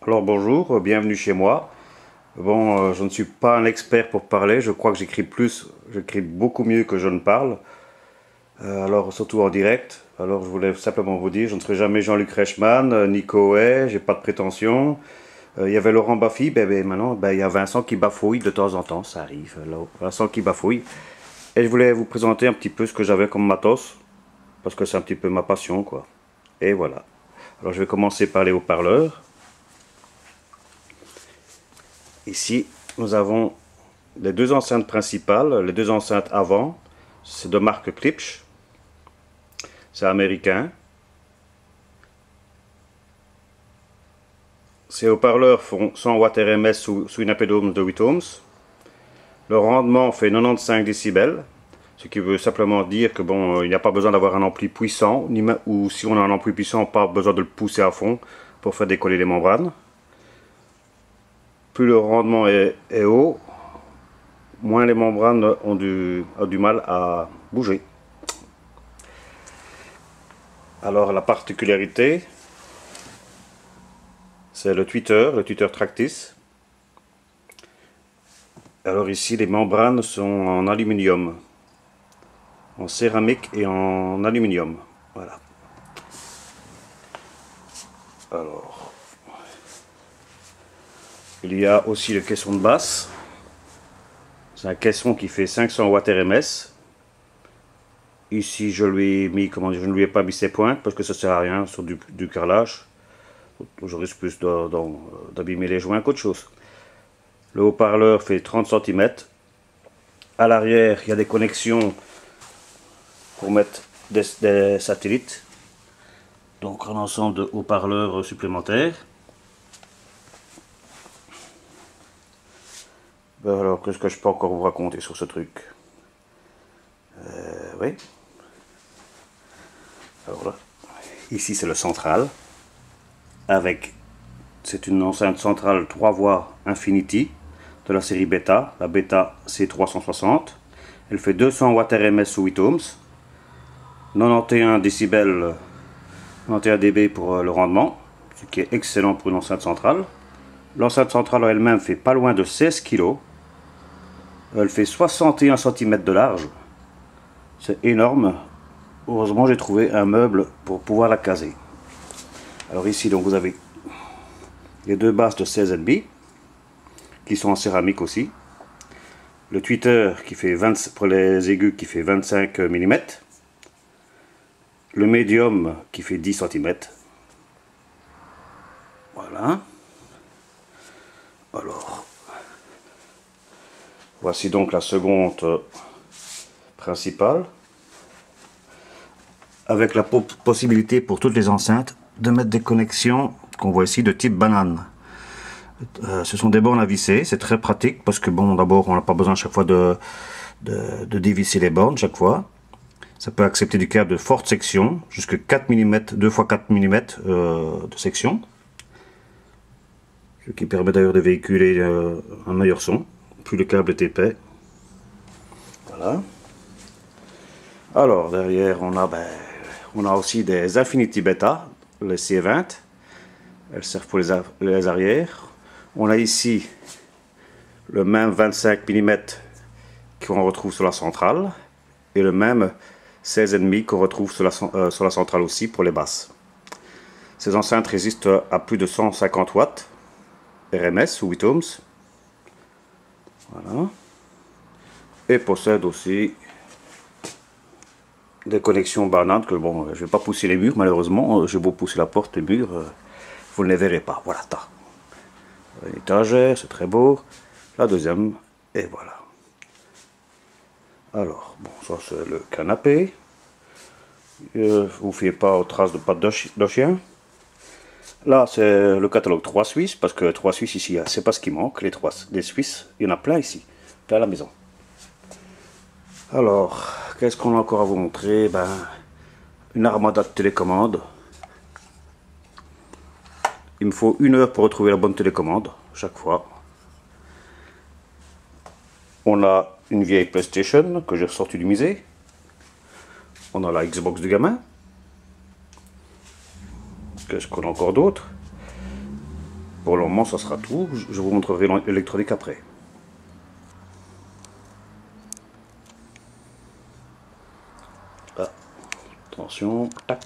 Alors bonjour, bienvenue chez moi. Bon, je ne suis pas un expert pour parler, je crois que j'écris beaucoup mieux que je ne parle. Alors surtout en direct. Alors je voulais simplement vous dire, je ne serai jamais Jean-Luc Reichmann, ni Coé, j'ai pas de prétention. Il y avait Laurent Baffy, maintenant il y a Vincent qui bafouille de temps en temps, ça arrive. Alors, Vincent qui bafouille. Et je voulais vous présenter un petit peu ce que j'avais comme matos, parce que c'est un petit peu ma passion quoi. Et voilà. Alors je vais commencer par les haut-parleurs. Ici, nous avons les deux enceintes principales, les deux enceintes avant, c'est de marque Klipsch, c'est américain. Ces haut-parleurs font 100 watts RMS sous une impédance de 8 ohms. Le rendement fait 95 décibels, ce qui veut simplement dire que bon, il n'y a pas besoin d'avoir un ampli puissant, ou si on a un ampli puissant, pas besoin de le pousser à fond pour faire décoller les membranes. Plus le rendement est haut, moins les membranes ont du mal à bouger. Alors la particularité, c'est le tweeter Tractis. Alors ici les membranes sont en aluminium, en céramique et en aluminium. Voilà. Alors, il y a aussi le caisson de basse. C'est un caisson qui fait 500 watts RMS. Ici, je ne lui ai pas mis ses pointes parce que ça sert à rien sur du carrelage. Je risque plus d'abîmer les joints qu'autre chose. Le haut-parleur fait 30 cm. À l'arrière, il y a des connexions pour mettre des satellites. Donc un ensemble de haut-parleurs supplémentaires. Alors, qu'est-ce que je peux encore vous raconter sur ce truc? Oui. Alors là, ici c'est le central. C'est une enceinte centrale 3 voies Infinity de la série Beta, la Beta C360. Elle fait 200 watts RMS sous 8 ohms, 91 décibels, 91 dB pour le rendement, ce qui est excellent pour une enceinte centrale. L'enceinte centrale elle-même fait pas loin de 16 kg. Elle fait 61 cm de large. C'est énorme. Heureusement, j'ai trouvé un meuble pour pouvoir la caser. Alors ici, donc, vous avez les deux bases de 16,5 qui sont en céramique aussi. Le tweeter qui fait 20 pour les aigus qui fait 25 mm. Le médium qui fait 10 cm. Voilà. Alors, voici donc la seconde principale. Avec la possibilité pour toutes les enceintes de mettre des connexions qu'on voit ici de type banane. Ce sont des bornes à visser, c'est très pratique parce que bon, d'abord on n'a pas besoin chaque fois de dévisser les bornes chaque fois. Ça peut accepter du câble de forte section, jusqu'à 4 mm, 2 x 4 mm de section. Ce qui permet d'ailleurs de véhiculer un meilleur son, plus le câble est épais. Voilà. Alors derrière on a aussi des Infinity Beta, les C20. Elles servent pour les arrières. On a ici le même 25 mm qu'on retrouve sur la centrale et le même 16,5 qu'on retrouve sur la centrale aussi pour les basses. Ces enceintes résistent à plus de 150 watts RMS ou 8 ohms. Voilà. Et possèdent aussi des connexions banales que bon, je vais pas pousser les murs malheureusement. J'ai beau pousser la porte, les murs, vous ne les verrez pas. Voilà, une étagère, c'est très beau. La deuxième, et voilà. Alors, bon, ça c'est le canapé. Vous ne fiez pas aux traces de pattes de chien. Là, c'est le catalogue 3 Suisses, parce que 3 Suisses ici, c'est pas ce qui manque. Les Suisses, il y en a plein ici, plein à la maison. Alors, qu'est-ce qu'on a encore à vous montrer? Une armada de télécommande. Il me faut 1 heure pour retrouver la bonne télécommande, chaque fois. On a une vieille PlayStation que j'ai ressortie du musée. On a la Xbox du gamin. 'Qu'est-ce qu'on a encore d'autre? Pour le moment, ça sera tout. Je vous montrerai l'électronique après. Ah, attention, tac.